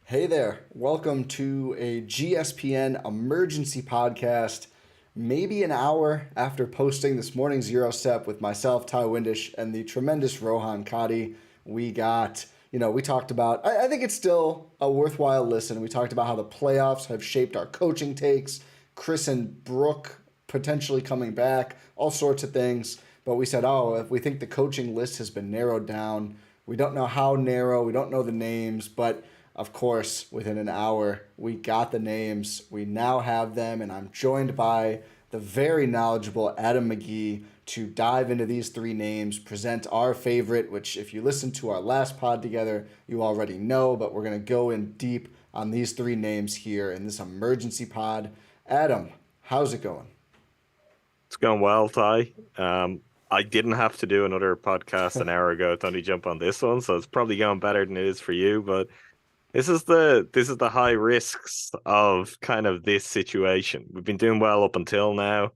Hey there, welcome to a GSPN emergency podcast. Maybe an hour after posting this morning's Euro Step with myself, Ty Windisch, and the tremendous Rohan Kadi, we talked about, I think it's still a worthwhile listen. We talked about how the playoffs have shaped our coaching takes, Chris and Brooke potentially coming back, all sorts of things. But we said, if we think the coaching list has been narrowed down, we don't know how narrow, we don't know the names, but of course, within an hour, we got the names. We now have them, and I'm joined by the very knowledgeable Adam McGee to dive into these three names, present our favorite, which, if you listened to our last pod together, you already know, but we're going to go in deep on these three names here in this emergency pod. Adam, how's it going? It's going well, Ty. I didn't have to do another podcast an hour ago to only jump on this one, so it's probably going better than it is for you. But this is the high risks of kind of this situation. We've been doing well up until now.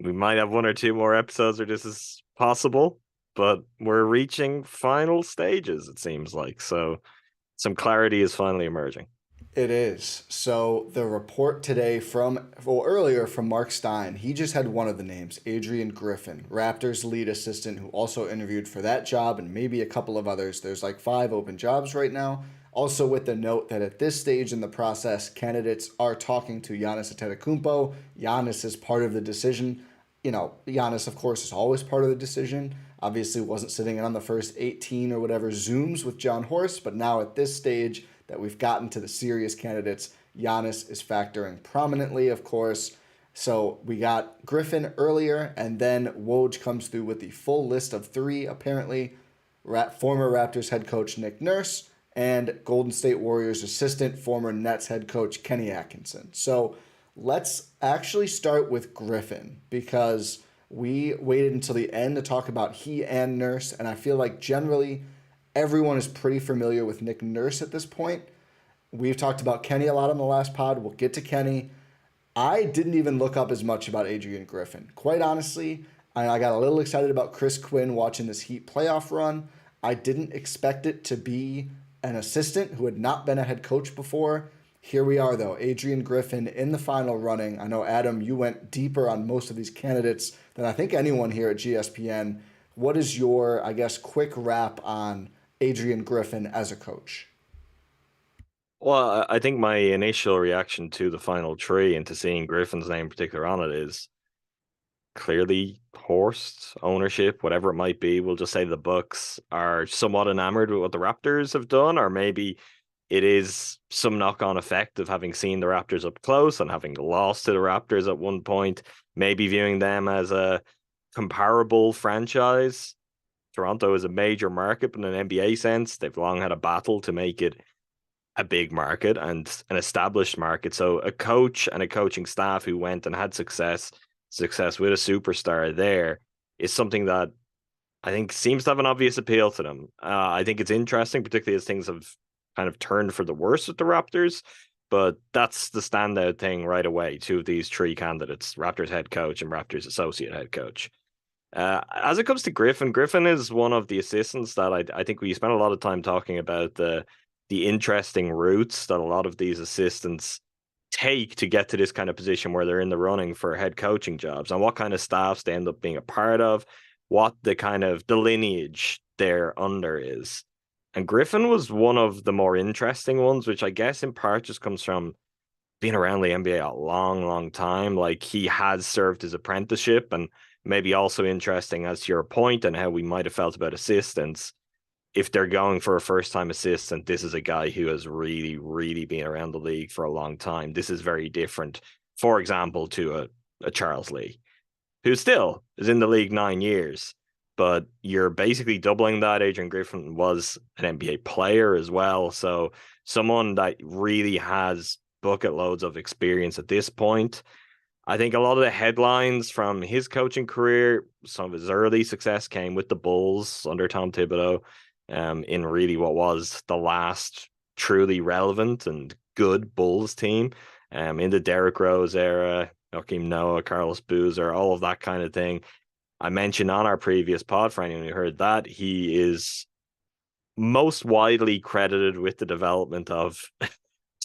We might have one or two more episodes where this is possible, but we're reaching final stages, it seems like. So some clarity is finally emerging. It is. So the report today earlier from Mark Stein, he just had one of the names, Adrian Griffin, Raptors lead assistant, who also interviewed for that job and maybe a couple of others. There's like 5 open jobs right now. Also with the note that at this stage in the process, candidates are talking to Giannis Antetokounmpo. Giannis is part of the decision. Giannis, of course, is always part of the decision. Obviously wasn't sitting in on the first 18 or whatever Zooms with John Horst, but now at this stage, that we've gotten to the serious candidates, Giannis is factoring prominently, of course. So we got Griffin earlier, and then Woj comes through with the full list of 3, apparently. Former Raptors head coach Nick Nurse and Golden State Warriors assistant, former Nets head coach Kenny Atkinson. So let's actually start with Griffin because we waited until the end to talk about he and Nurse, and I feel like generally everyone is pretty familiar with Nick Nurse at this point. We've talked about Kenny a lot on the last pod. We'll get to Kenny. I didn't even look up as much about Adrian Griffin. Quite honestly, I got a little excited about Chris Quinn watching this Heat playoff run. I didn't expect it to be an assistant who had not been a head coach before. Here we are, though. Adrian Griffin in the final running. I know, Adam, you went deeper on most of these candidates than I think anyone here at GSPN. What is your, quick wrap on Adrian Griffin as a coach? Well, I think my initial reaction to the final tree and to seeing Griffin's name in particular on it is clearly Horst ownership, whatever it might be. We'll just say the Bucks are somewhat enamored with what the Raptors have done, or maybe it is some knock-on effect of having seen the Raptors up close and having lost to the Raptors at one point, maybe viewing them as a comparable franchise. Toronto is a major market, but in an NBA sense, they've long had a battle to make it a big market and an established market. So a coach and a coaching staff who went and had success with a superstar there is something that I think seems to have an obvious appeal to them. I think it's interesting, particularly as things have kind of turned for the worse with the Raptors. But that's the standout thing right away. 2 of these 3 candidates, Raptors head coach and Raptors associate head coach. As it comes to Griffin, Griffin is one of the assistants that I think we spent a lot of time talking about the interesting routes that a lot of these assistants take to get to this kind of position where they're in the running for head coaching jobs and what kind of staffs they end up being a part of, what the kind of the lineage they're under is. And Griffin was one of the more interesting ones, which I guess in part just comes from being around the NBA a long, long time. Like he has served his apprenticeship, and maybe also interesting as to your point and how we might have felt about assistants. If they're going for a first time assistant, this is a guy who has really, really been around the league for a long time. This is very different, for example, to a Charles Lee, who still is in the league 9 years. But you're basically doubling that. Adrian Griffin was an NBA player as well. So someone that really has bucket loads of experience at this point. I think a lot of the headlines from his coaching career, some of his early success came with the Bulls under Tom Thibodeau, in really what was the last truly relevant and good Bulls team, in the Derrick Rose era, Joakim Noah, Carlos Boozer, all of that kind of thing. I mentioned on our previous pod, for anyone who heard that, he is most widely credited with the development of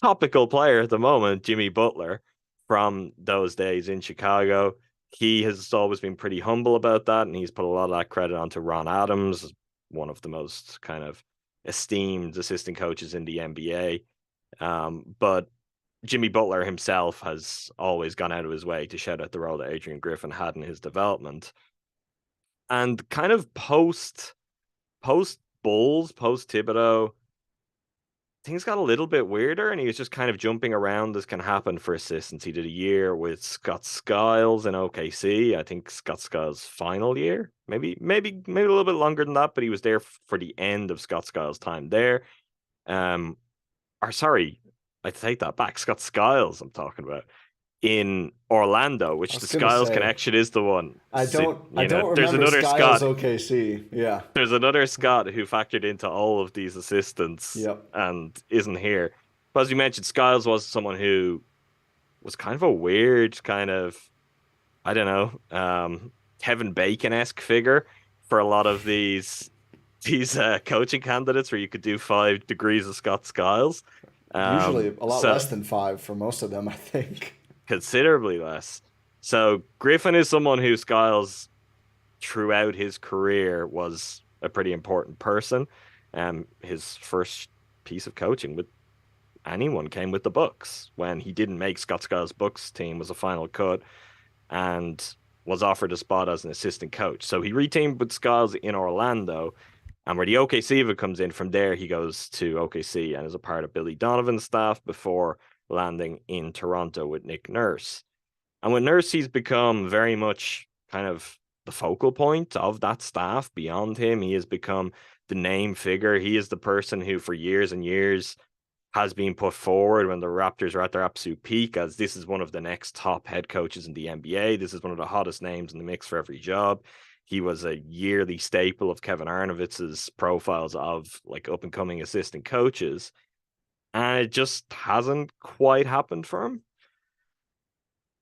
topical player at the moment, Jimmy Butler, from those days in Chicago. He has always been pretty humble about that, and he's put a lot of that credit onto Ron Adams, one of the most kind of esteemed assistant coaches in the NBA. But Jimmy Butler himself has always gone out of his way to shout out the role that Adrian Griffin had in his development. And kind of post Bulls, post Thibodeau, things got a little bit weirder, and he was just kind of jumping around as can happen for assistants. He did a year with Scott Skiles in OKC. I think Scott Skiles' final year, maybe a little bit longer than that, but he was there for the end of Scott Skiles' time there. Or sorry, I take that back. Scott Skiles, I'm talking about in Orlando, which the Skiles connection is the one. I don't remember there's another Skiles Scott. OKC. Yeah. There's another Scott who factored into all of these assistants and isn't here. But as you mentioned, Skiles was someone who was kind of a weird kind of, I don't know, Kevin Bacon-esque figure for a lot of these coaching candidates, where you could do 5 degrees of Scott Skiles. Usually a lot less than 5 for most of them, I think. Considerably less. So Griffin is someone who Skiles, throughout his career, was a pretty important person. His first piece of coaching with anyone came with the Bucks, when he didn't make Scott Skiles' Bucks team, was a final cut, and was offered a spot as an assistant coach. So he reteamed with Skiles in Orlando, and where the OKC of it comes in, from there he goes to OKC and is a part of Billy Donovan's staff before landing in Toronto with Nick Nurse. And with Nurse, he's become very much kind of the focal point of that staff. Beyond him, he has become the name figure. He is the person who, for years and years, has been put forward when the Raptors are at their absolute peak as this is one of the next top head coaches in the NBA. This is one of the hottest names in the mix for every job. He was a yearly staple of Kevin Arnovitz's profiles of like up and coming assistant coaches. And it just hasn't quite happened for him.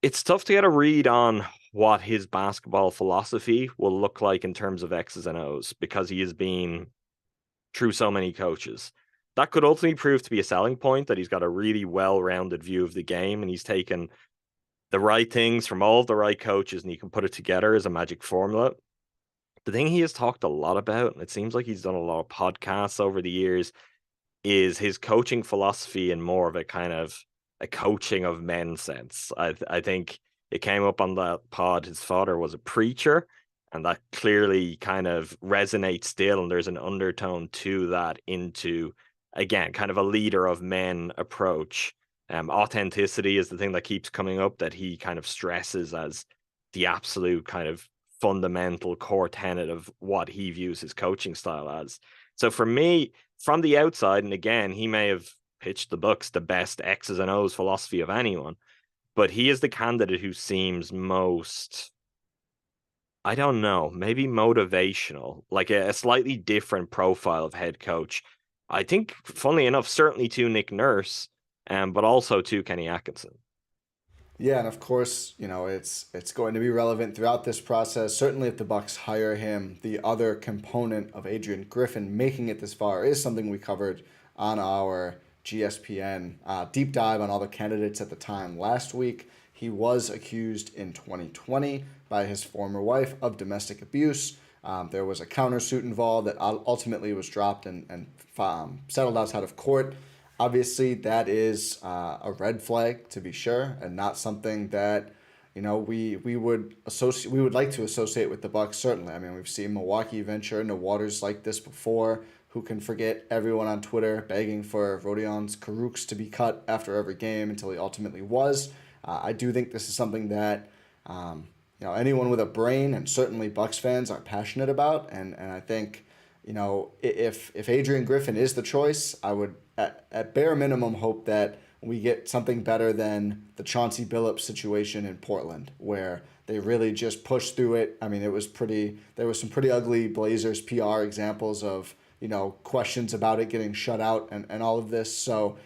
It's tough to get a read on what his basketball philosophy will look like in terms of X's and O's, because he has been through so many coaches. That could ultimately prove to be a selling point, that he's got a really well-rounded view of the game and he's taken the right things from all of the right coaches and he can put it together as a magic formula. The thing he has talked a lot about, and it seems like he's done a lot of podcasts over the years, is his coaching philosophy in more of a kind of a coaching of men sense. I think it came up on that pod. His father was a preacher, and that clearly kind of resonates still. And there's an undertone to that, into, again, kind of a leader of men approach. Authenticity is the thing that keeps coming up, that he kind of stresses as the absolute kind of fundamental core tenet of what he views his coaching style as. So for me, from the outside, and again, he may have pitched the Bucks the best X's and O's philosophy of anyone, but he is the candidate who seems most, I don't know, maybe motivational, like a slightly different profile of head coach. I think, funnily enough, certainly to Nick Nurse, but also to Kenny Atkinson. Yeah, and of course, it's going to be relevant throughout this process. Certainly, if the Bucks hire him, the other component of Adrian Griffin making it this far is something we covered on our GSPN deep dive on all the candidates at the time last week. He was accused in 2020 by his former wife of domestic abuse. There was a countersuit involved that ultimately was dropped and settled outside of court. Obviously, that is a red flag, to be sure, and not something that we would like to associate with the Bucks. Certainly, I mean, we've seen Milwaukee venture into waters like this before. Who can forget everyone on Twitter begging for Rodion's Karooks to be cut after every game until he ultimately was. I do think this is something that anyone with a brain, and certainly Bucks fans, are passionate about, and I think if Adrian Griffin is the choice, I would at bare minimum hope that we get something better than the Chauncey Billups situation in Portland, where they really just pushed through it. I mean, there was some pretty ugly Blazers PR examples of questions about it getting shut out and all of this. So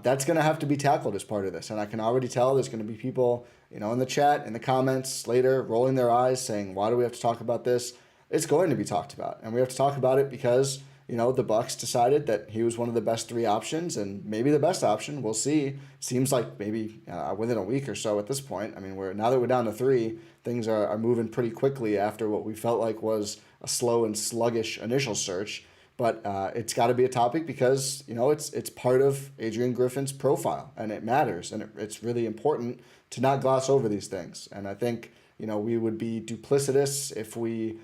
that's going to have to be tackled as part of this. And I can already tell there's going to be people, in the chat, in the comments later, rolling their eyes saying, why do we have to talk about this? It's going to be talked about. And we have to talk about it because the Bucks decided that he was one of the best three options and maybe the best option. We'll see. Seems like maybe within a week or so at this point. I mean, now that we're down to three, things are moving pretty quickly after what we felt like was a slow and sluggish initial search. But it's got to be a topic because it's part of Adrian Griffin's profile and it matters and it's really important to not gloss over these things. And I think we would be duplicitous if we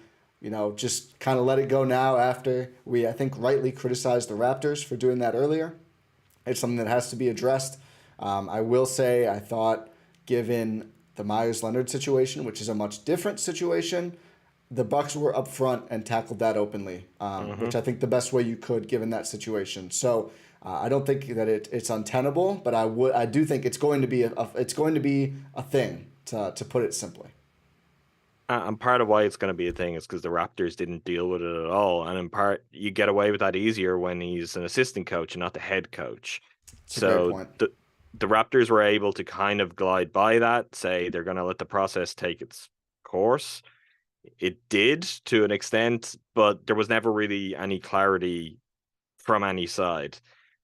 just kind of let it go now after we, I think, rightly criticized the Raptors for doing that earlier. It's something that has to be addressed. I will say I thought, given the Myers Leonard situation, which is a much different situation, the Bucks were up front and tackled that openly, which I think the best way you could given that situation. So I don't think that it's untenable, but I do think it's going to be a thing to put it simply. And part of why it's going to be a thing is because the Raptors didn't deal with it at all. And in part, you get away with that easier when he's an assistant coach and not the head coach. It's a great So point. the Raptors were able to kind of glide by that, say they're going to let the process take its course. It did to an extent, but there was never really any clarity from any side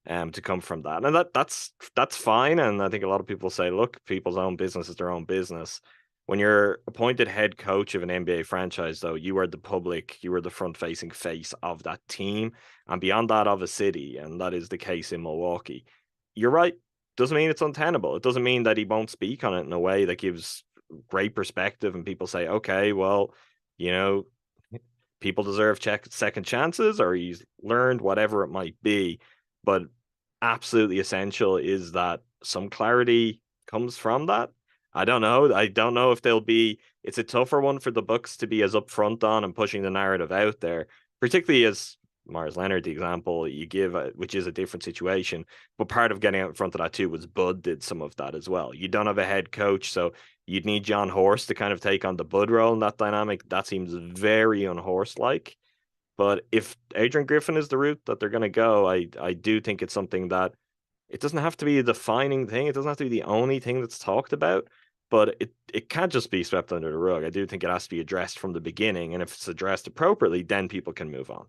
to come from that. And that's fine. And I think a lot of people say, look, people's own business is their own business. When you're appointed head coach of an NBA franchise, though, you are the public, you are the front-facing face of that team, and beyond that, of a city, and that is the case in Milwaukee. You're right. Doesn't mean it's untenable. It doesn't mean that he won't speak on it in a way that gives great perspective, and people say, okay, well, you know, people deserve second chances, or he's learned, whatever it might be. But absolutely essential is that some clarity comes from that. I don't know. I don't know if they'll be. It's a tougher one for the Bucks to be as upfront on and pushing the narrative out there, particularly as Myers Leonard, the example you give, which is a different situation. But part of getting out in front of that too was Bud did some of that as well. You don't have a head coach, so you'd need John Horst to kind of take on the Bud role in that dynamic. That seems very unhorse-like. But if Adrian Griffin is the route that they're going to go, I do think it's something that it doesn't have to be a defining thing. It doesn't have to be the only thing that's talked about, but it can't just be swept under the rug. I do think it has to be addressed from the beginning. And if it's addressed appropriately, then people can move on.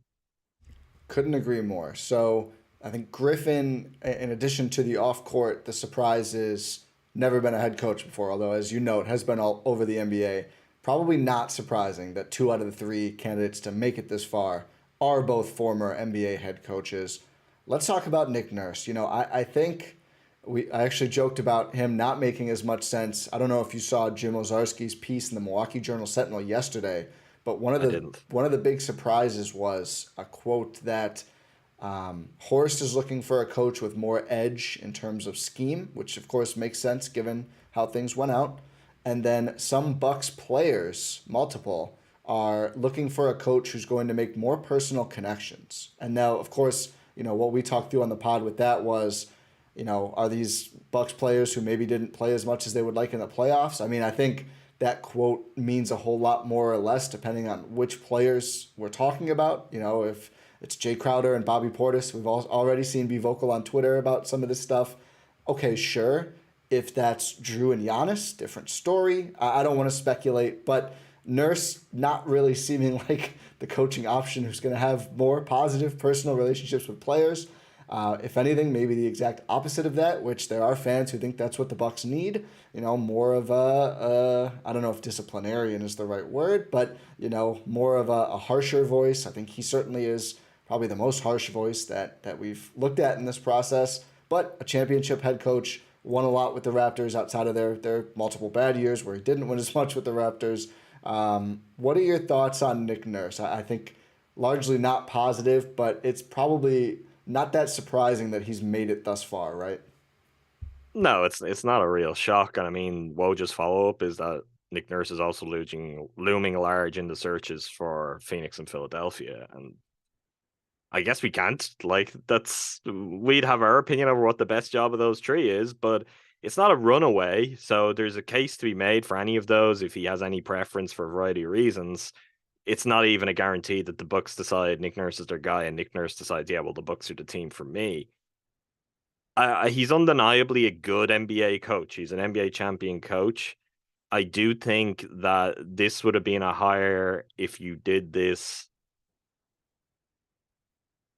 Couldn't agree more. So I think Griffin, in addition to the off court, the surprise is never been a head coach before, although, as you note, has been all over the NBA. Probably not surprising that 2 out of the 3 candidates to make it this far are both former NBA head coaches. Let's talk about Nick Nurse. I think I actually joked about him not making as much sense. I don't know if you saw Jim Ozarski's piece in the Milwaukee Journal Sentinel yesterday, but one of the big surprises was a quote that Horst is looking for a coach with more edge in terms of scheme, which of course makes sense given how things went out. And then some Bucks players, multiple, are looking for a coach who's going to make more personal connections. And now, of course, what we talked through on the pod with that was, are these Bucks players who maybe didn't play as much as they would like in the playoffs? I mean, I think that quote means a whole lot more or less depending on which players we're talking about. If it's Jay Crowder and Bobby Portis, we've already seen be vocal on Twitter about some of this stuff. Okay, sure. If that's Drew and Giannis, different story. I don't want to speculate, but Nurse not really seeming like the coaching option who's going to have more positive personal relationships with players. If anything, maybe the exact opposite of that, which there are fans who think that's what the Bucks need. More of I don't know if disciplinarian is the right word, but, more of a harsher voice. I think he certainly is probably the most harsh voice that we've looked at in this process, but a championship head coach, won a lot with the Raptors outside of their multiple bad years where he didn't win as much with the Raptors. What are your thoughts on Nick Nurse? I think largely not positive, but it's probably not that surprising that he's made it thus far, right? No, it's not a real shock. And I mean, Woj's follow-up is that Nick Nurse is also looming large in the searches for Phoenix and Philadelphia. And I guess we can't. We'd have our opinion over what the best job of those 3 is, but it's not a runaway. So there's a case to be made for any of those if he has any preference for a variety of reasons. It's not even a guarantee that the Bucks decide Nick Nurse is their guy and Nick Nurse decides, yeah, well, the Bucks are the team for me. He's undeniably a good NBA coach. He's an NBA champion coach. I do think that this would have been a hire if you did this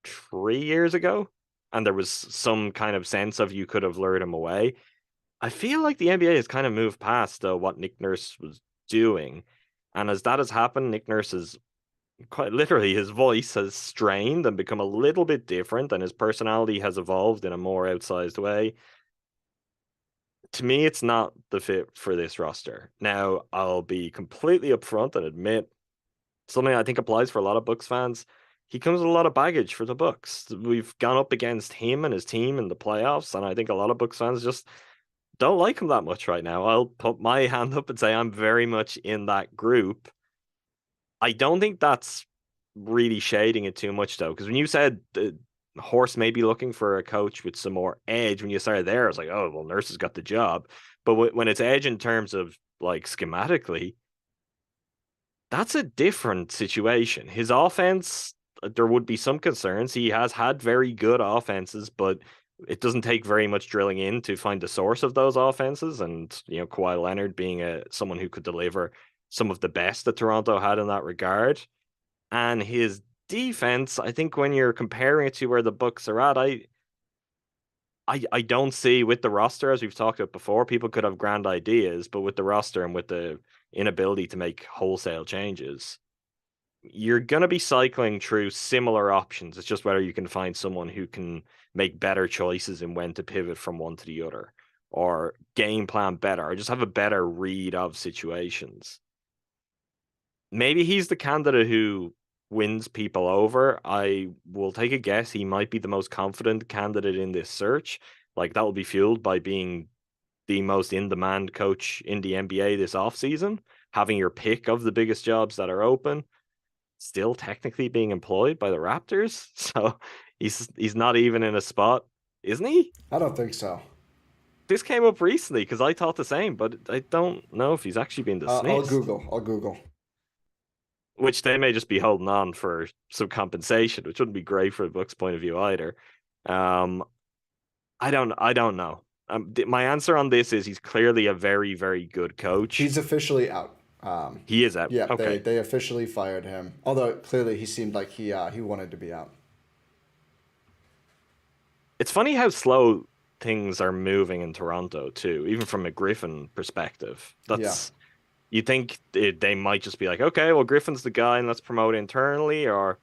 3 years ago, and there was some kind of sense of you could have lured him away. I feel like the NBA has kind of moved past what Nick Nurse was doing. And as that has happened, Nick Nurse has quite literally, his voice has strained and become a little bit different, and his personality has evolved in a more outsized way. To me, it's not the fit for this roster. Now, I'll be completely upfront and admit something I think applies for a lot of Bucks fans. He comes with a lot of baggage for the Bucks. We've gone up against him and his team in the playoffs, and I think a lot of Bucks fans just don't like him that much right now. I'll put my hand up and say I'm very much in that group. I don't think that's really shading it too much, though, because when you said the Horse may be looking for a coach with some more edge, when you started there, I was like, oh, well, Nurse has got the job. But when it's edge in terms of like schematically, that's a different situation. His offense, there would be some concerns. He has had very good offenses, but it doesn't take very much drilling in to find the source of those offenses. And, Kawhi Leonard being someone who could deliver some of the best that Toronto had in that regard. And his defense, I think when you're comparing it to where the Bucks are at, I don't see with the roster, as we've talked about before, people could have grand ideas, but with the roster and with the inability to make wholesale changes, you're going to be cycling through similar options. It's just whether you can find someone who can make better choices in when to pivot from one to the other, or game plan better, or just have a better read of situations. Maybe he's the candidate who wins people over. I will take a guess he might be the most confident candidate in this search. Like, that will be fueled by being the most in-demand coach in the NBA this offseason, having your pick of the biggest jobs that are open, still technically being employed by the Raptors. So he's not even in a spot, isn't he? I don't think so. This came up recently because I thought the same, but I don't know if he's actually been I'll dismissed. Google. I'll Google. Which they may just be holding on for some compensation, which wouldn't be great for the Bucks' point of view either. I don't know. My answer on this is he's clearly a very, very good coach. He's officially out. He is out. Yeah, Okay. they officially fired him. Although clearly he seemed like he wanted to be out. It's funny how slow things are moving in Toronto too, even from a Griffin perspective. You think they might just be like, okay, well, Griffin's the guy and let's promote internally, or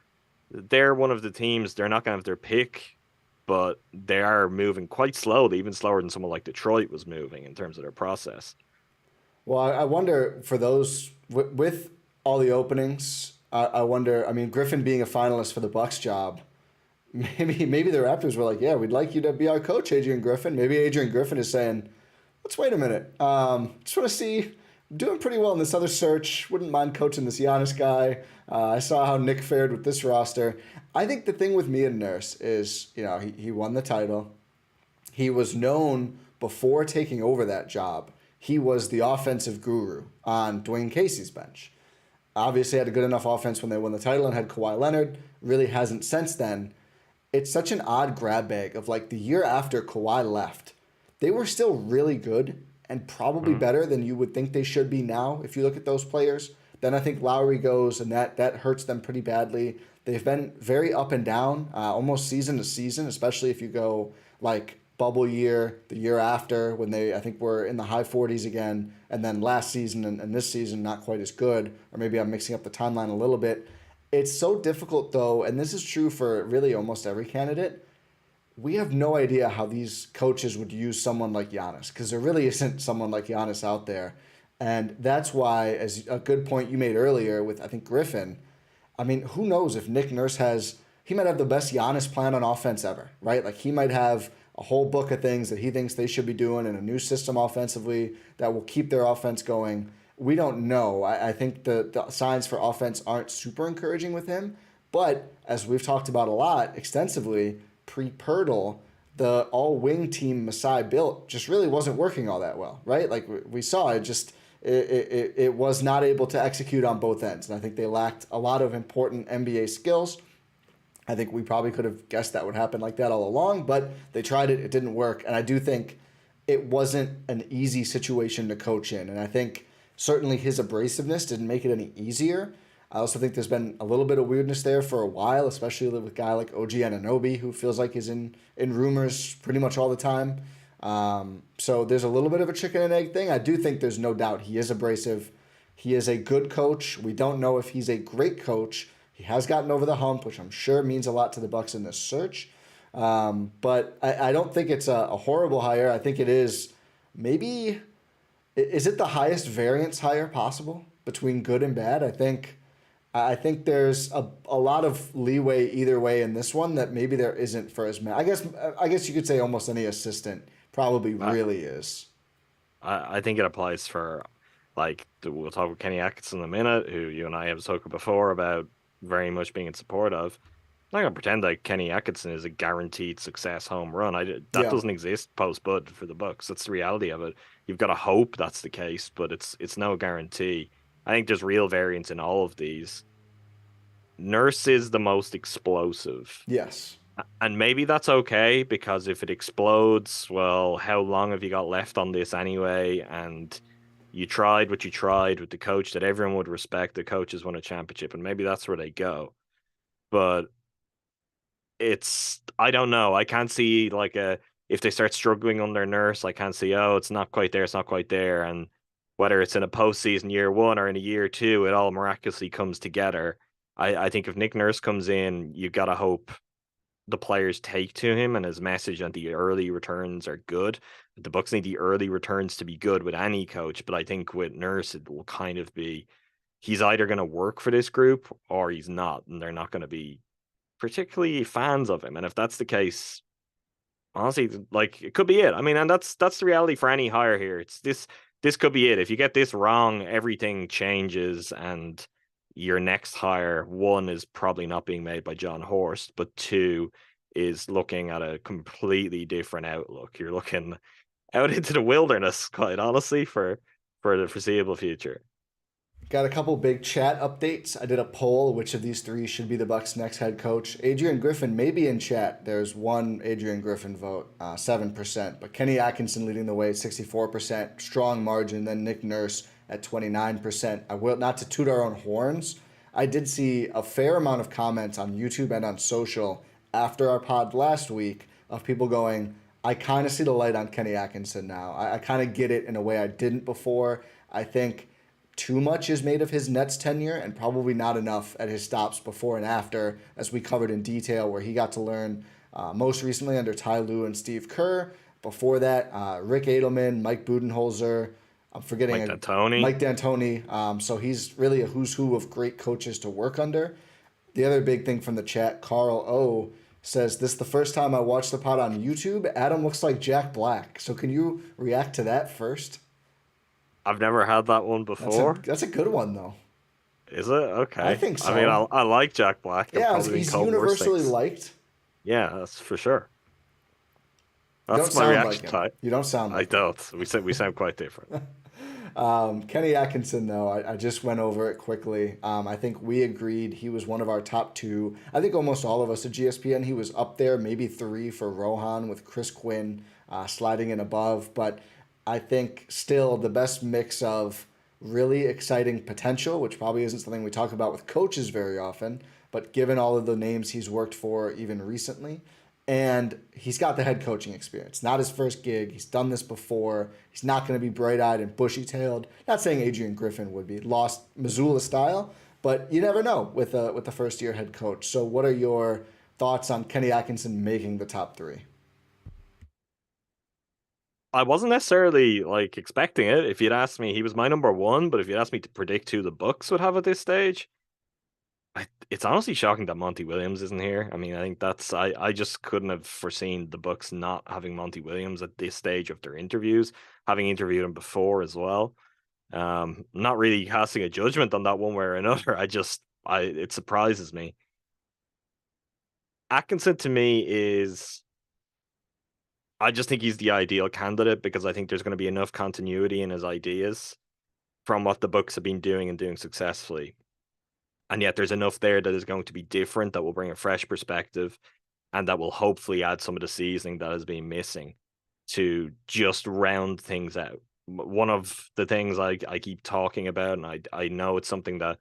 they're one of the teams, they're not going to have their pick, but they are moving quite slowly, even slower than someone like Detroit was moving in terms of their process. Well, I wonder for those with all the openings. I wonder. I mean, Griffin being a finalist for the Bucks job, maybe the Raptors were like, yeah, we'd like you to be our coach, Adrian Griffin. Maybe Adrian Griffin is saying, let's wait a minute. Just want to see. I'm doing pretty well in this other search. Wouldn't mind coaching this Giannis guy. I saw how Nick fared with this roster. I think the thing with me and Nurse is, he won the title. He was known before taking over that job. He was the offensive guru on Dwayne Casey's bench. Obviously had a good enough offense when they won the title and had Kawhi Leonard. Really hasn't since then. It's such an odd grab bag of like the year after Kawhi left. They were still really good and probably better than you would think they should be now if you look at those players. Then I think Lowry goes, and that hurts them pretty badly. They've been very up and down, almost season to season, especially if you go like bubble year, the year after, when I think were in the high 40s again, and then last season and this season not quite as good, or maybe I'm mixing up the timeline a little bit. It's so difficult, though, and this is true for really almost every candidate. We have no idea how these coaches would use someone like Giannis, because there really isn't someone like Giannis out there. And that's why, as a good point you made earlier with, I think, Griffin, I mean, who knows if Nick Nurse he might have the best Giannis plan on offense ever, right? Like, he might have a whole book of things that he thinks they should be doing in a new system offensively that will keep their offense going. We don't know. I think the signs for offense aren't super encouraging with him. But as we've talked about a lot extensively, pre-Pirtle, the all-wing team Masai built just really wasn't working all that well, right? Like we saw, it was not able to execute on both ends. And I think they lacked a lot of important NBA skills. I think we probably could have guessed that would happen like that all along, but they tried it. It didn't work. And I do think it wasn't an easy situation to coach in. And I think certainly his abrasiveness didn't make it any easier. I also think there's been a little bit of weirdness there for a while, especially with a guy like OG Anunoby, who feels like he's in rumors pretty much all the time. So there's a little bit of a chicken and egg thing. I do think there's no doubt he is abrasive. He is a good coach. We don't know if he's a great coach. He has gotten over the hump, which I'm sure means a lot to the Bucks in this search. But I don't think it's a horrible hire. I think it is maybe, is it the highest variance hire possible between good and bad? I think there's a lot of leeway either way in this one that maybe there isn't for as many. I guess you could say almost any assistant probably I, really is. I think it applies for, like, we'll talk about Kenny Atkinson in a minute, who you and I have spoken before about very much being in support of. I'm not gonna pretend like Kenny Atkinson is a guaranteed success home run. That Yeah. doesn't exist post Bud for the Bucks. That's the reality of it. You've got to hope that's the case, but it's no guarantee. I think there's real variance in all of these. Nurse is the most explosive. Yes. And maybe that's okay because if it explodes, well, how long have you got left on this anyway? And you tried what you tried with the coach that everyone would respect. The coaches won a championship, and maybe that's where they go. But I don't know. I can't see like if they start struggling under Nurse, I can't see, oh, it's not quite there, it's not quite there. And whether it's in a postseason year one or in a year two, it all miraculously comes together. I think if Nick Nurse comes in, you gotta hope the players take to him and his message and the early returns are good. The Bucks need the early returns to be good with any coach, but I think with Nurse it will kind of be he's either going to work for this group or he's not, and they're not going to be particularly fans of him. And if that's the case, honestly, like it could be it. I mean, and that's the reality for any hire here. It's this could be it. If you get this wrong, everything changes and your next hire, one, is probably not being made by John Horst, but two is looking at a completely different outlook. You're looking out into the wilderness, quite honestly, for the foreseeable future. Got a couple big chat updates. I did a poll which of these three should be the Bucks' next head coach. Adrian Griffin may be in chat. There's one Adrian Griffin vote, 7%. But Kenny Atkinson leading the way at 64%, strong margin. Then Nick Nurse at 29%. I will not to toot our own horns. I did see a fair amount of comments on YouTube and on social after our pod last week of people going, I kind of see the light on Kenny Atkinson now. I kind of get it in a way I didn't before. I think too much is made of his Nets tenure and probably not enough at his stops before and after, as we covered in detail, where he got to learn most recently under Ty Lue and Steve Kerr. Before that, Rick Adelman, Mike Budenholzer. I'm forgetting Mike D'Antoni. Mike D'Antoni. So he's really a who's who of great coaches to work under. The other big thing from the chat, Carl O says, this is the first time I watched the pod on YouTube. Adam looks like Jack Black. So can you react to that first? I've never had that one before. That's a good one, though. Is it? Okay. I think so. I mean, I like Jack Black. Yeah, he's universally liked. Yeah, that's for sure. You That's don't my sound reaction like to him. it. You don't sound like I don't. We sound quite different. Kenny Atkinson, though, I just went over it quickly. I think we agreed he was one of our top two. I think almost all of us at GSPN, he was up there, maybe three for Rohan with Chris Quinn sliding in above. But I think still the best mix of really exciting potential, which probably isn't something we talk about with coaches very often, but given all of the names he's worked for even recently, and he's got the head coaching experience. Not his first gig. He's done this before. He's not going to be bright-eyed and bushy-tailed. Not saying Adrian Griffin would be. Lost Missoula style, but you never know with the first-year head coach. So what are your thoughts on Kenny Atkinson making the top three? I wasn't necessarily like expecting it. If you'd asked me, he was my number one, but if you'd asked me to predict who the Bucks would have at this stage, it's honestly shocking that Monty Williams isn't here. I mean, I think I just couldn't have foreseen the Bucks not having Monty Williams at this stage of their interviews, having interviewed him before as well. Not really casting a judgment on that one way or another. It surprises me. Atkinson to me is, I just think he's the ideal candidate because I think there's going to be enough continuity in his ideas from what the Bucks have been doing and doing successfully. And yet there's enough there that is going to be different, that will bring a fresh perspective, and that will hopefully add some of the seasoning that has been missing to just round things out. One of the things I keep talking about, and I know it's something that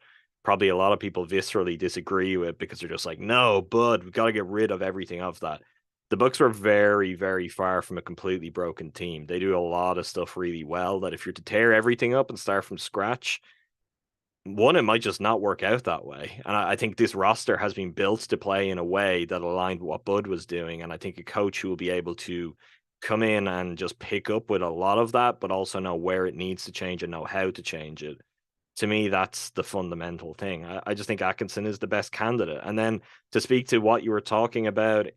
probably a lot of people viscerally disagree with because they're just like, no, Bud, we've got to get rid of everything of that. The Bucks were very, very far from a completely broken team. They do a lot of stuff really well that if you're to tear everything up and start from scratch, one, it might just not work out that way. And I think this roster has been built to play in a way that aligned with what Bud was doing. And I think a coach who will be able to come in and just pick up with a lot of that, but also know where it needs to change and know how to change it. To me, that's the fundamental thing. I just think Atkinson is the best candidate. And then to speak to what you were talking about,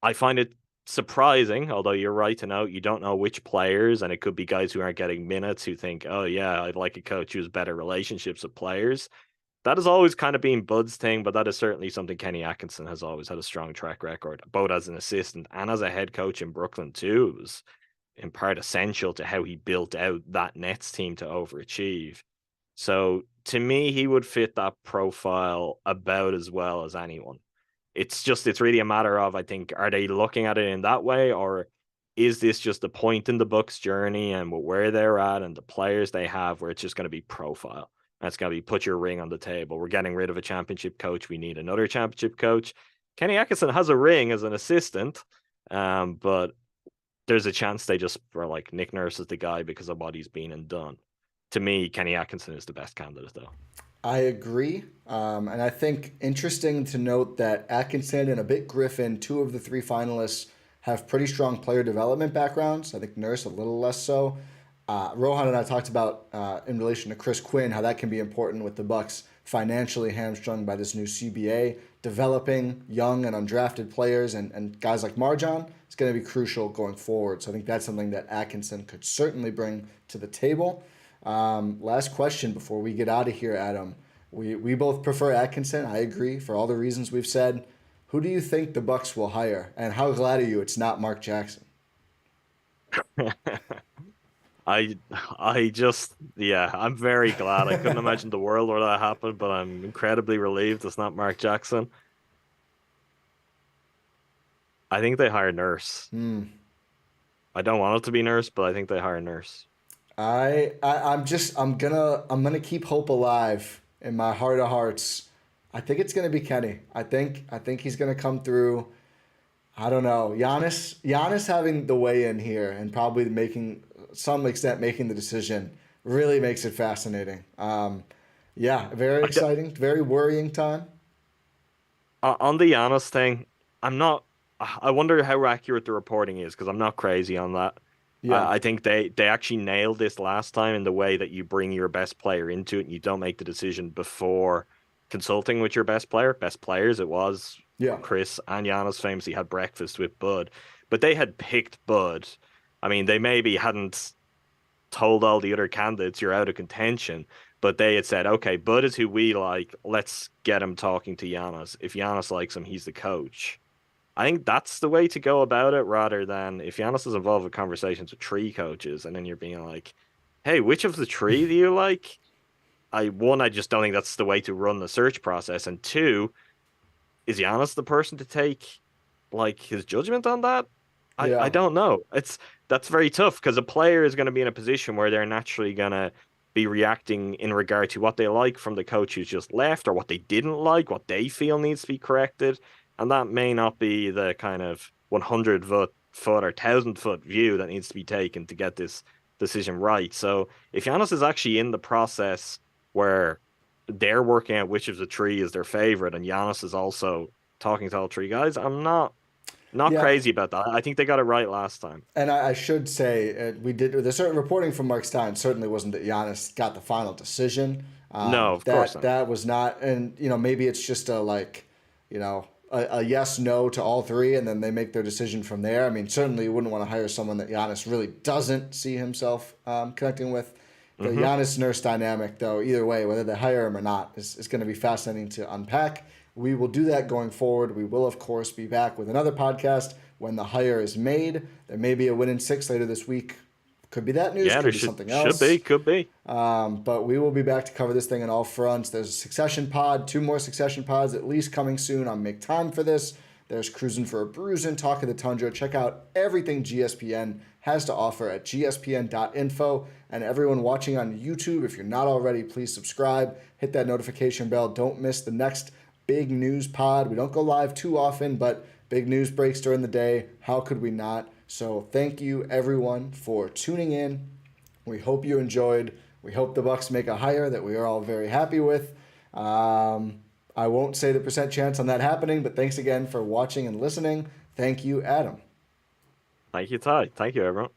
I find it surprising, although you're right to note you don't know which players, and it could be guys who aren't getting minutes who think, oh, yeah, I'd like a coach who has better relationships with players. That has always kind of been Bud's thing, but that is certainly something Kenny Atkinson has always had a strong track record, both as an assistant and as a head coach in Brooklyn, too. It was in part essential to how he built out that Nets team to overachieve. So to me, he would fit that profile about as well as anyone. It's really a matter of, I think, are they looking at it in that way, or is this just a point in the Bucks' journey and where they're at and the players they have where it's just going to be profile? And it's going to be put your ring on the table. We're getting rid of a championship coach. We need another championship coach. Kenny Atkinson has a ring as an assistant, but there's a chance they just were like, Nick Nurse is the guy because of what he's been and done. To me, Kenny Atkinson is the best candidate, though. I agree. And I think interesting to note that Atkinson and a bit Griffin, two of the three finalists, have pretty strong player development backgrounds. I think Nurse a little less so. Rohan and I talked about in relation to Chris Quinn, how that can be important with the Bucks financially hamstrung by this new CBA. Developing young and undrafted players and guys like Marjan is going to be crucial going forward. So I think that's something that Atkinson could certainly bring to the table. Last question before we get out of here, Adam. We both prefer Atkinson. I agree for all the reasons we've said. Who do you think the Bucks will hire, and how glad are you it's not Mark Jackson? I'm very glad. I couldn't imagine the world where that happened, but I'm incredibly relieved it's not Mark Jackson. I think they hire Nurse. I don't want it to be Nurse, but I think they hire Nurse. I'm gonna keep hope alive in my heart of hearts. I think it's gonna be Kenny. I think he's gonna come through. I don't know. Giannis having the way in here and probably making some extent making the decision really makes it fascinating. Yeah, very exciting, very worrying time. On the Giannis thing, I'm not. I wonder how accurate the reporting is because I'm not crazy on that. Yeah, I think they actually nailed this last time in the way that you bring your best player into it and you don't make the decision before consulting with your best player. Best players, it was yeah, Chris and Giannis famously had breakfast with Bud, but they had picked Bud. I mean, they maybe hadn't told all the other candidates you're out of contention, but they had said, okay, Bud is who we like. Let's get him talking to Giannis. If Giannis likes him, he's the coach. I think that's the way to go about it rather than if Giannis is involved with conversations with three coaches and then you're being like, hey, which of the three do you like? I just don't think that's the way to run the search process. And two, is Giannis the person to take like his judgment on that? I yeah, don't know. That's very tough because a player is going to be in a position where they're naturally going to be reacting in regard to what they like from the coach who's just left or what they didn't like, what they feel needs to be corrected. And that may not be the kind of 100-foot or 1,000-foot view that needs to be taken to get this decision right. So if Giannis is actually in the process where they're working out which of the three is their favorite, and Giannis is also talking to all three guys, I'm not yeah. crazy about that. I think they got it right last time. And I should say we did. There's certain reporting from Mark Stein certainly wasn't that Giannis got the final decision. No, of course not. That was not. And maybe it's just a like, a yes no to all three, and then they make their decision from there. I mean, certainly you wouldn't want to hire someone that Giannis really doesn't see himself connecting with. The Giannis Nurse dynamic, though, either way, whether they hire him or not, is going to be fascinating to unpack. We will do that going forward. We will, of course, be back with another podcast when the hire is made. There may be a win in six later this week. Could be that news. Yeah, could be something else. Could be. But we will be back to cover this thing on all fronts. There's a succession pod, 2 more succession pods at least coming soon. I'll make time for this. There's Cruising for a Bruisin', Talk of the Tundra. Check out everything GSPN has to offer at gspn.info. And everyone watching on YouTube, if you're not already, please subscribe, hit that notification bell. Don't miss the next big news pod. We don't go live too often, but big news breaks during the day. How could we not? So thank you, everyone, for tuning in. We hope you enjoyed. We hope the Bucks make a hire that we are all very happy with. I won't say the percent chance on that happening, but thanks again for watching and listening. Thank you, Adam. Thank you, Ty. Thank you, everyone.